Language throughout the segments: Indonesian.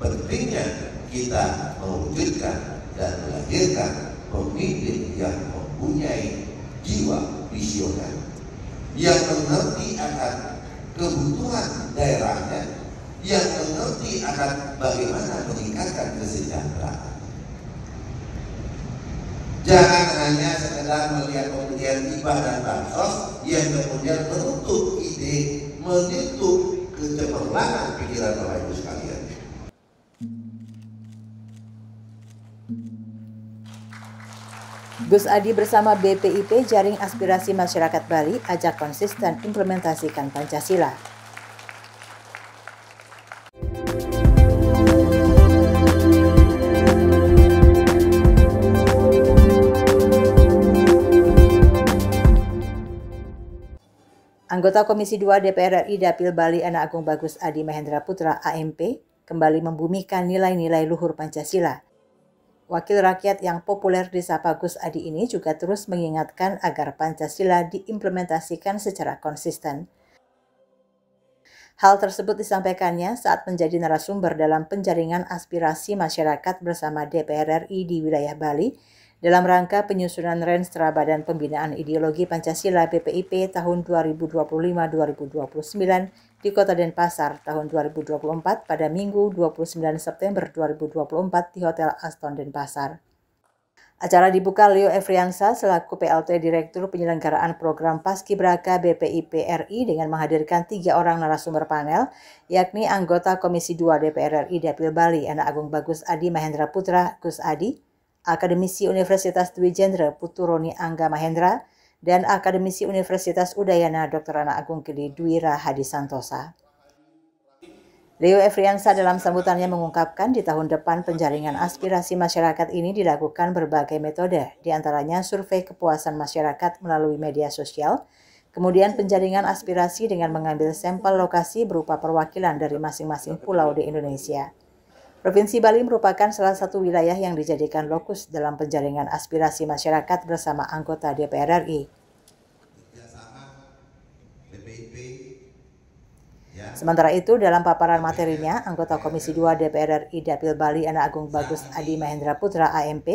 pentingnya kita mewujudkan dan melahirkan pemimpin yang mempunyai jiwa visioner, yang mengerti akan kebutuhan daerahnya, yang mengerti akan bagaimana meningkatkan kesejahteraan. Jangan hanya sekedar melihat pemberian hibah dan bansos yang kemudian menutup ide, menutup kecemerlangan pikiran Bapak Ibu sekalian. Gus Adi bersama BPIP Jaring Aspirasi Masyarakat Bali ajak konsisten implementasikan Pancasila. Anggota Komisi 2 DPR RI Dapil Bali Anak Agung Bagus Adi Mahendra Putra AMP kembali membumikan nilai-nilai luhur Pancasila. Wakil rakyat yang populer disapa Gus Adi ini juga terus mengingatkan agar Pancasila diimplementasikan secara konsisten. Hal tersebut disampaikannya saat menjadi narasumber dalam penjaringan aspirasi masyarakat bersama DPR RI di wilayah Bali dalam rangka penyusunan Renstra Badan Pembinaan Ideologi Pancasila BPIP tahun 2025-2029 di Kota Denpasar tahun 2024 pada Minggu 29 September 2024 di Hotel Aston Denpasar. Acara dibuka Leo Efriansa selaku PLT Direktur Penyelenggaraan Program Paskibraka BPIP RI dengan menghadirkan 3 orang narasumber panel, yakni anggota Komisi 2 DPR RI Dapil Bali Anak Agung Bagus Adi Mahendra Putra Gus Adi, Akademisi Universitas Dwi Jendra Puturoni Angga Mahendra, dan Akademisi Universitas Udayana Dr. Anak Agung Gede Dwi Rahadi Santosa. Leo Efriansa dalam sambutannya mengungkapkan di tahun depan penjaringan aspirasi masyarakat ini dilakukan berbagai metode, diantaranya survei kepuasan masyarakat melalui media sosial, kemudian penjaringan aspirasi dengan mengambil sampel lokasi berupa perwakilan dari masing-masing pulau di Indonesia. Provinsi Bali merupakan salah satu wilayah yang dijadikan lokus dalam penjaringan aspirasi masyarakat bersama anggota DPR RI. Sementara itu, dalam paparan materinya, anggota Komisi 2 DPR RI Dapil Bali Anak Agung Bagus Adi Mahendra Putra AMP,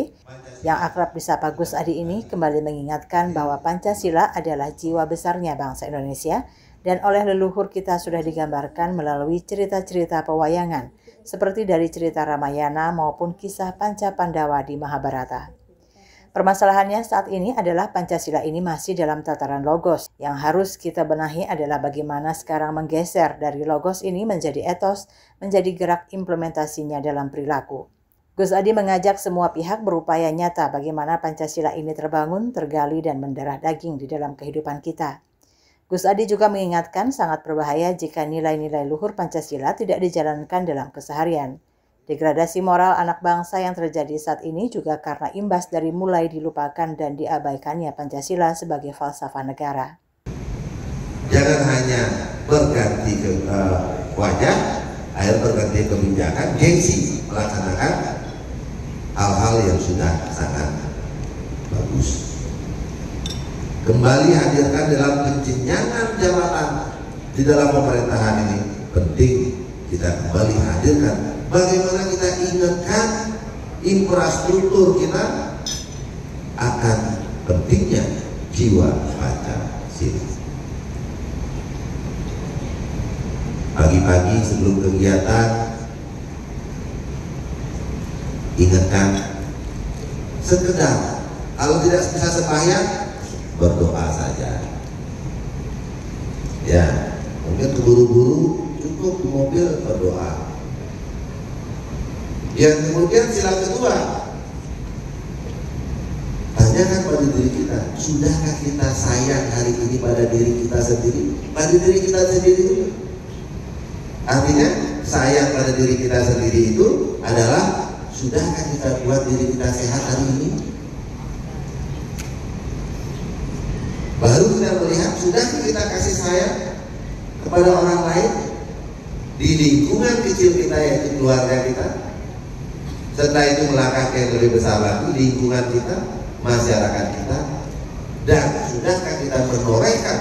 yang akrab disapa Gus Adi ini kembali mengingatkan bahwa Pancasila adalah jiwa besarnya bangsa Indonesia dan oleh leluhur kita sudah digambarkan melalui cerita-cerita pewayangan, seperti dari cerita Ramayana maupun kisah Panca Pandawa di Mahabharata. Permasalahannya saat ini adalah Pancasila ini masih dalam tataran logos. Yang harus kita benahi adalah bagaimana sekarang menggeser dari logos ini menjadi etos, menjadi gerak implementasinya dalam perilaku. Gus Adi mengajak semua pihak berupaya nyata bagaimana Pancasila ini terbangun, tergali, dan mendarah daging di dalam kehidupan kita. Gus Adi juga mengingatkan sangat berbahaya jika nilai-nilai luhur Pancasila tidak dijalankan dalam keseharian. Degradasi moral anak bangsa yang terjadi saat ini juga karena imbas dari mulai dilupakan dan diabaikannya Pancasila sebagai falsafah negara. Jangan hanya berganti wajah, akhirnya berganti kebijakan, gengsi melaksanakan hal-hal yang sudah sangat bagus. Kembali hadirkan dalam penjenjangan jabatan di dalam pemerintahan ini penting kita kembali hadirkan bagaimana kita ingatkan infrastruktur kita akan pentingnya jiwa Pancasila. Pagi-pagi sebelum kegiatan ingatkan sekedar kalau tidak bisa sembahyang berdoa saja. Ya, mungkin keburu-buru cukup di mobil berdoa. Yang kemudian sila kedua, tanyakan pada diri kita, sudahkah kita sayang hari ini pada diri kita sendiri? Pada diri kita sendiri. Artinya sayang pada diri kita sendiri itu adalah sudahkah kita buat diri kita sehat hari ini? Baru kita melihat, sudah kita kasih sayang kepada orang lain di lingkungan kecil kita yaitu keluarga kita. Setelah itu melangkah ke yang lebih besar lagi, lingkungan kita, masyarakat kita. Dan sudahkah kita menorehkan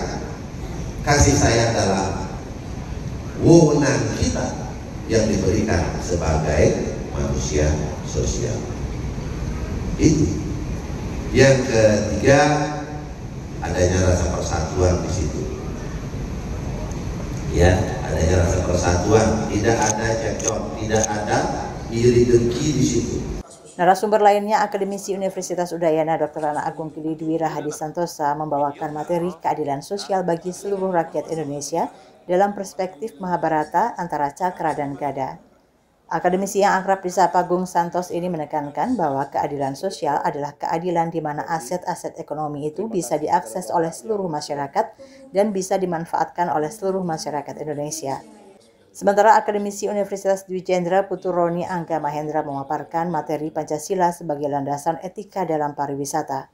kasih sayang dalam wewenang kita yang diberikan sebagai manusia sosial. Itu. Yang ketiga, adanya rasa persatuan di situ. Ya, adanya rasa persatuan, tidak ada cekcok, tidak ada iri dengki di situ. Narasumber lainnya, akademisi Universitas Udayana Dr. Ana Agung Kili Dwi Rahadi Santosa membawakan materi keadilan sosial bagi seluruh rakyat Indonesia dalam perspektif Mahabharata antara Cakra dan Gada. Akademisi yang akrab disapa Gung Santos ini menekankan bahwa keadilan sosial adalah keadilan di mana aset-aset ekonomi itu bisa diakses oleh seluruh masyarakat dan bisa dimanfaatkan oleh seluruh masyarakat Indonesia. Sementara akademisi Universitas Dwi Jendra Putu Roni Angga Mahendra memaparkan materi Pancasila sebagai landasan etika dalam pariwisata.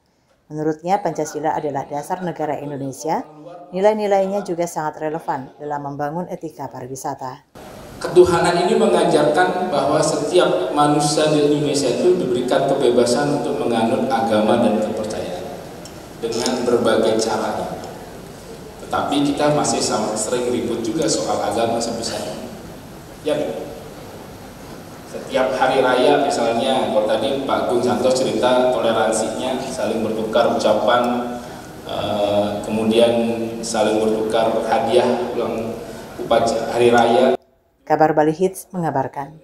Menurutnya, Pancasila adalah dasar negara Indonesia. Nilai-nilainya juga sangat relevan dalam membangun etika pariwisata. Ketuhanan ini mengajarkan bahwa setiap manusia di Indonesia itu diberikan kebebasan untuk menganut agama dan kepercayaan dengan berbagai caranya. Tetapi kita masih sering ribut juga soal agama sebesar. Ya, setiap hari raya misalnya, kalau tadi Pak Gung Santos cerita toleransinya, saling bertukar ucapan, kemudian saling bertukar hadiah ulang upacara hari raya. Kabar Bali Hits mengabarkan.